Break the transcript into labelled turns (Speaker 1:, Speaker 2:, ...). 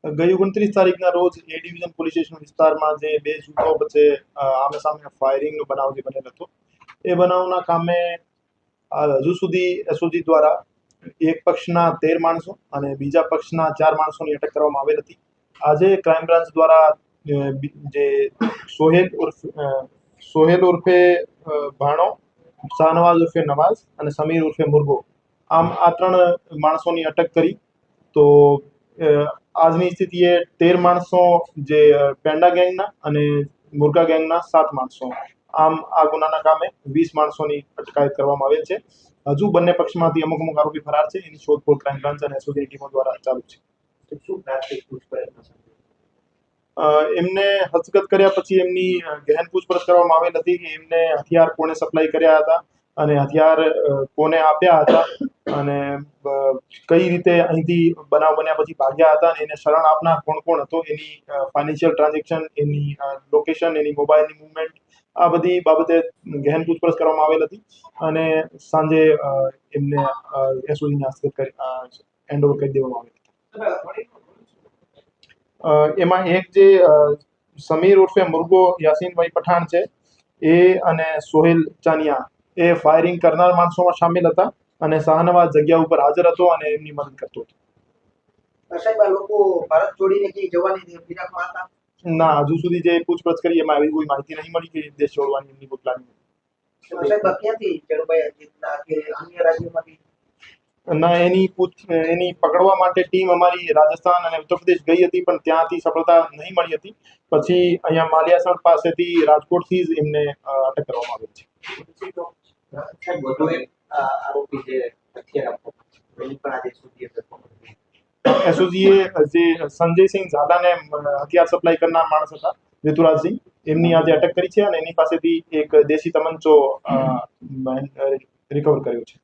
Speaker 1: ગઈ 29 તારીખના રોજ એ ડિવિઝન પોલીસ સ્ટેશન વિસ્તારમાં જે બે જૂથો વચ્ચે આમે સામે ફાયરિંગનો બનાવ જે બનેલ હતો એ બનાવના કામે હજુ સુધી એસઓજી દ્વારા એક પક્ષના 13 માણસો અને બીજા પક્ષના 4 માણસોની અટક કરવામાં આવેલ હતી. આજે ક્રાઇમ બ્રાન્ચ દ્વારા જે સોહેલ ઉર્ફે ભાણો, શાહનવાઝ ઉર્ફે નવાઝ અને સમીર ઉર્ફે મુર્ગો આમ આ 3 માણસોની અટક કરી. તો આજની સ્થિતિએ 13 માણસો જે પેંડા ગેંગના અને મુર્ગા ગેંગના 7 માણસો, આમ આ ગુનાના કામે 20 માણસોની અટકાયત કરવામાં આવેલ છે. હજુ બંને પક્ષમાંથી અમુક આરોપી ફરાર છે. એની શોધખોળ ક્રાઇમ બ્રાન્ચ અને એસઓજીની ટીમો દ્વારા ચાલુ છે. એમને હસ્તગત કર્યા પછી એમની ગહેન પૂછપરછ કરવામાં આવેલ હતી કે એમને હથિયાર કોણે સપ્લાય કર્યા હતા અને હથિયાર કોને આપ્યા હતા અને કઈ રીતે અહીંથી બનાવ બન્યા પછી ભાગ્યા હતા અને એને શરણ આપનાર કોણ હતો, એની ફાઇનાન્શિયલ ટ્રાન્ઝેક્શન, એની લોકેશન, એની મોબાઈલની મૂવમેન્ટ, આ બધી બાબતે ગહેન પૂછપરછ કરવામાં આવેલ હતી અને સાંજે એમને એસઓજીને હસ્તગત હેન્ડઓવર કરી દેવામાં આવેલ. એમાં એક જે સમીર ઉર્ફે મુર્ગો યાસીનભાઈ પઠાણ છે એ અને સોહેલ ચાનિયા એ ફાયરિંગ કરનાર માણસોમાં સામેલ હતા અને શાહનવાઝ જગ્યા ઉપર હાજર હતો અને એમની મદદ કરતો હતો.
Speaker 2: સાહેબ, આ લોકો ભારત છોડીને કઈ જવાની ફિરાકમાં હતા?
Speaker 1: ના, હજુ સુધી જે પૂછપરછ કરી એમાં એવી કોઈ માહિતી નહીં મળી કે દેશ છોડવાની એમની કોઈ પ્લાનિંગ.
Speaker 2: સાહેબ, ક્યાંથી ચડભાઈ અન્ય રાજ્યોમાંથી?
Speaker 1: ના, એની પકડવા માટે ટીમ અમારી રાજસ્થાન અને ઉત્તર પ્રદેશ ગઈ હતી પણ ત્યાંથી સફળતા નહીં મળી હતી. પછી અહીંયા માલિયાસણ પાસેથી રાજકોટથી જ એમને અટક કરવામાં આવી છે. એસઓજીએ જે સંજયસિંહ ઝાલાને હથિયાર સપ્લાય કરનાર માણસ હતા, ઋતુરાજસિંહ, એમની આજે અટક કરી છે અને એની પાસેથી એક દેશી તમંચો રિકવર કર્યો છે.